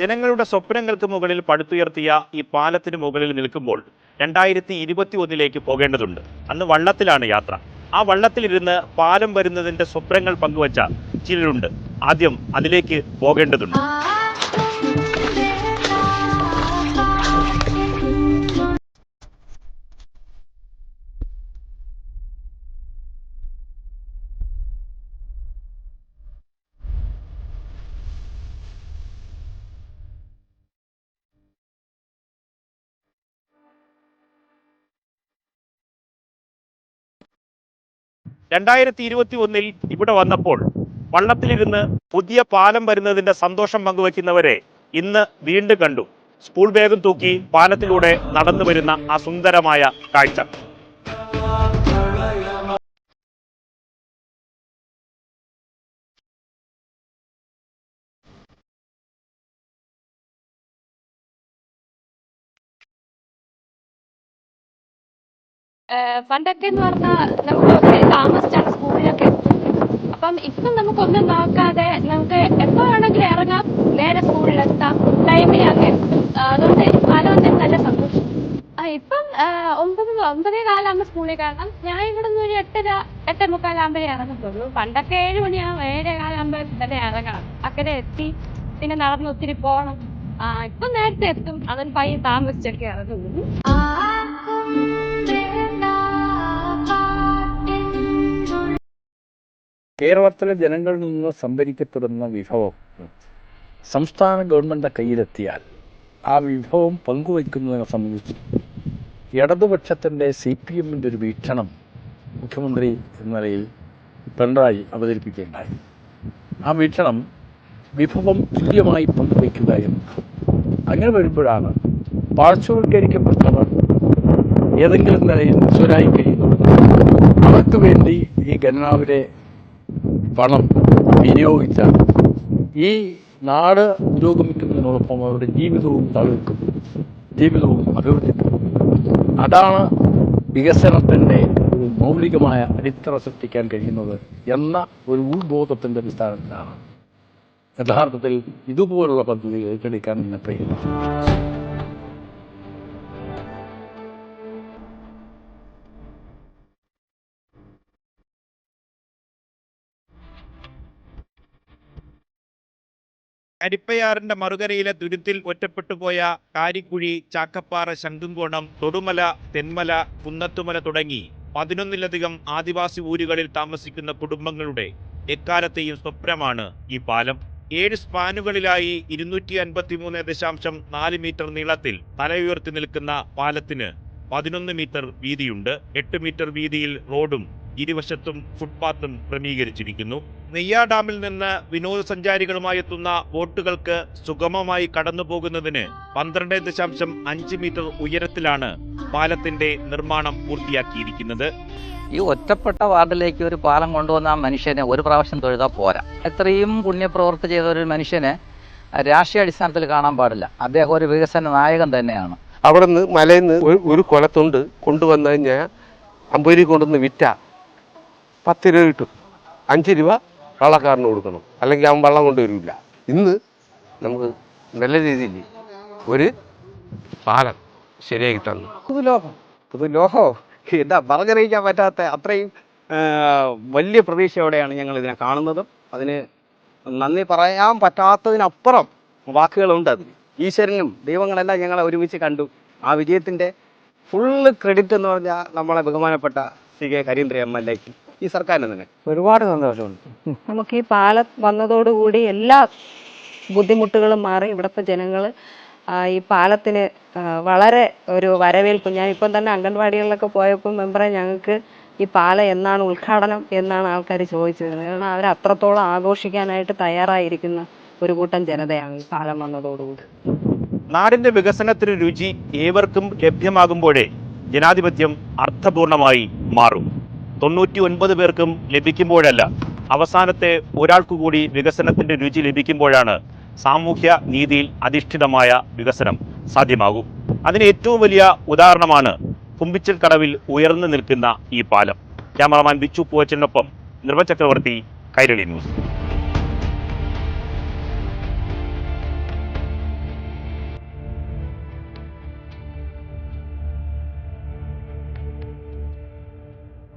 ജനങ്ങളുടെ സ്വപ്നങ്ങൾക്ക് മുകളിൽ പടുത്തുയർത്തിയ ഈ പാലത്തിന് മുകളിൽ നിൽക്കുമ്പോൾ 2021 പോകേണ്ടതുണ്ട്. അന്ന് വള്ളത്തിലാണ് യാത്ര. ആ വള്ളത്തിലിരുന്ന് പാലം വരുന്നതിൻ്റെ സ്വപ്നങ്ങൾ പങ്കുവച്ച ചിലരുണ്ട്. ആദ്യം അതിലേക്ക് പോകേണ്ടതുണ്ട്. (2021) ഇവിടെ വന്നപ്പോൾ വള്ളത്തിലിരുന്ന് പുതിയ പാലം വരുന്നതിന്റെ സന്തോഷം പങ്കുവെക്കുന്നവരെ ഇന്ന് വീണ്ടും കണ്ടു. സ്കൂൾ ബാഗും തൂക്കി പാലത്തിലൂടെ നടന്നു വരുന്ന ആ സുന്ദരമായ കാഴ്ച. പണ്ടൊക്കെ എന്ന് പറഞ്ഞാൽ നമുക്ക് താമസിച്ചാണ് സ്കൂളിലൊക്കെ. അപ്പം ഇപ്പം നമുക്കൊന്നും നോക്കാതെ നമുക്ക് എപ്പോ വേണമെങ്കിലും ഇറങ്ങാം, നേരെ സ്കൂളിലെത്താം, ടൈമിലൊക്കെ. അതുകൊണ്ട് കാലം നല്ല സന്തോഷം. ഇപ്പം 9:15 സ്കൂളിൽ കയറണം. ഞാൻ ഇവിടെ നിന്ന് ഒരു 8:45 ഇറങ്ങത്തുള്ളൂ. പണ്ടൊക്കെ 7 മണിയാകും, 7:15 തന്നെ ഇറങ്ങണം. അക്കരെ എത്തി പിന്നെ നടന്ന് ഒത്തിരി പോകണം. ഇപ്പം നേരത്തെ എത്തും, അതിന് പയ്യെ താമസിച്ചൊക്കെ ഇറങ്ങുള്ളൂ. കേരളത്തിലെ ജനങ്ങളിൽ നിന്ന് സംഭരിക്കപ്പെടുന്ന വിഭവം സംസ്ഥാന ഗവൺമെൻറ് കയ്യിലെത്തിയാൽ ആ വിഭവം പങ്കുവയ്ക്കുന്നതിനെ സംബന്ധിച്ച് ഇടതുപക്ഷത്തിൻ്റെ CPM-ൻ്റെ ഒരു വീക്ഷണം മുഖ്യമന്ത്രി എന്ന നിലയിൽ പിണറായി അവതരിപ്പിക്കുകയുണ്ടായി. ആ വീക്ഷണം വിഭവം തുല്യമായി പങ്കുവയ്ക്കുക എന്ന്. അങ്ങനെ വരുമ്പോഴാണ് പാർശ്വവൽക്കരിക്കപ്പെട്ടവർ ഏതെങ്കിലും നിലയിൽ നിസ്വരായി കഴിയുന്നത് അവർക്ക് വേണ്ടി ഈ ഖജനാവിലെ പണം വിനിയോഗിച്ചാൽ ഈ നാട് പുരോഗമിക്കുന്നതിനോടൊപ്പം അവരുടെ ജീവിതവും തകർക്കും, ജീവിതവും അഭിവൃദ്ധി. അതാണ് വികസനത്തിൻ്റെ ഒരു മൗലികമായ അടിത്തറ സൃഷ്ടിക്കാൻ കഴിയുന്നത് എന്ന ഒരു ഉൾബോധത്തിൻ്റെ അടിസ്ഥാനത്തിലാണ് യഥാർത്ഥത്തിൽ ഇതുപോലുള്ള പദ്ധതി ഏറ്റെടുക്കാൻ നിന്ന് കഴിയുന്നത്. കരിപ്പയാറിന്റെ മറുകരയിലെ തുരുത്തിൽ ഒറ്റപ്പെട്ടുപോയ കാരിക്കുഴി, ചാക്കപ്പാറ, ശംഖുംകോണം, തൊടുമല, തെന്മല, കുന്നത്തുമല തുടങ്ങി 11-ലധികം ആദിവാസി ഊരുകളിൽ താമസിക്കുന്ന കുടുംബങ്ങളുടെ എക്കാലത്തെയും സ്വപ്നമാണ് ഈ പാലം. 7 സ്പാനുകളിലായി 253.4 മീറ്റർ നീളത്തിൽ തലയുയർത്തി നിൽക്കുന്ന പാലത്തിന് 11 മീറ്റർ വീതിയുണ്ട്. 8 മീറ്റർ വീതിയിൽ റോഡും ഇരുവശത്തും ഫുട്പാത്തും ക്രമീകരിച്ചിരിക്കുന്നു. നെയ്യാർ ഡാമിൽ നിന്ന് വിനോദസഞ്ചാരികളുമായി എത്തുന്ന ബോട്ടുകൾക്ക് സുഗമമായി കടന്നു പോകുന്നതിന് 12.5 മീറ്റർ ഉയരത്തിലാണ് പാലത്തിന്റെ നിർമ്മാണം പൂർത്തിയാക്കിയിരിക്കുന്നത്. ഈ ഒറ്റപ്പെട്ട വാർഡിലേക്ക് ഒരു പാലം കൊണ്ടുവന്ന ആ മനുഷ്യനെ ഒരു പ്രാവശ്യം തൊഴുതാൽ പോരാ. എത്രയും പുണ്യപ്രവൃത്തി ചെയ്ത ഒരു മനുഷ്യനെ രാഷ്ട്രീയ അടിസ്ഥാനത്തിൽ കാണാൻ പാടില്ല. അദ്ദേഹം ഒരു വികസന നായകൻ തന്നെയാണ്. അവിടെ നിന്ന് മലയിൽ നിന്ന് ഒരു കൊലത്തുണ്ട് കൊണ്ടുവന്നു കഴിഞ്ഞാൽ 50 രൂപ കൊണ്ടുവന്ന് വിറ്റ 10 രൂപ കിട്ടും. 5 രൂപ വള്ളക്കാരന് കൊടുക്കണം, അല്ലെങ്കിൽ അവൻ വള്ളം കൊണ്ടുവരില്ല. ഇന്ന് നമുക്ക് നല്ല രീതിയിൽ ഒരു പാലം ശരിയാക്കി തന്നു. പുതുലോഹോ എന്താ പറഞ്ഞറിയിക്കാൻ പറ്റാത്ത അത്രയും വലിയ പ്രതീക്ഷയോടെയാണ് ഞങ്ങൾ ഇതിനെ കാണുന്നതും. അതിന് നന്ദി പറയാൻ പറ്റാത്തതിനപ്പുറം വാക്കുകളുണ്ട്. അതിന് ഈശ്വരനും ദൈവങ്ങളെല്ലാം ഞങ്ങളെ ഒരുമിച്ച് കണ്ടു. ആ വിജയത്തിൻ്റെ ഫുള്ള് ക്രെഡിറ്റ് എന്ന് പറഞ്ഞാൽ നമ്മളെ ബഹുമാനപ്പെട്ട CK കരീന്ദ്രൻ MLA-ക്ക് ഈ സർക്കാരിന് തന്നെ ഒരുപാട് സന്തോഷമുണ്ട്. നമുക്ക് ഈ പാലം വന്നതോടുകൂടി എല്ലാ ബുദ്ധിമുട്ടുകളും മാറി ഇവിടുത്തെ ജനങ്ങൾ ഈ പാലത്തിന് വളരെ ഒരു വരവേൽപ്പ്. ഞാൻ ഇപ്പം തന്നെ അംഗൻവാടികളിലൊക്കെ പോയപ്പോൾ മെമ്പറെ ഞങ്ങൾക്ക് ഈ പാലം എന്നാണ് ഉദ്ഘാടനം എന്നാണ് ആൾക്കാർ ചോദിച്ചത്. കാരണം അവർ അത്രത്തോളം ആഘോഷിക്കാനായിട്ട് തയ്യാറായിരിക്കുന്ന ഒരു കൂട്ടം ജനതയാണ് ഈ പാലം വന്നതോടുകൂടി. നാടിന്റെ വികസനത്തിന് രുചി ഏവർക്കും ലഭ്യമാകുമ്പോഴേ ജനാധിപത്യം അർത്ഥപൂർണമായി മാറും. 99 പേർക്കും ലഭിക്കുമ്പോഴല്ല, അവസാനത്തെ ഒരാൾക്കു കൂടി വികസനത്തിന്റെ രുചി ലഭിക്കുമ്പോഴാണ് സാമൂഹ്യ നീതിയിൽ അധിഷ്ഠിതമായ വികസനം സാധ്യമാകും. അതിന് ഏറ്റവും വലിയ ഉദാഹരണമാണ് കുമ്പിച്ചൽ കടവിൽ ഉയർന്നു നിൽക്കുന്ന ഈ പാലം. ക്യാമറമാൻ ബിച്ചു പൂവച്ചലിനൊപ്പം നിർമ്മൽ ചക്രവർത്തി, കൈരളി ന്യൂസ്.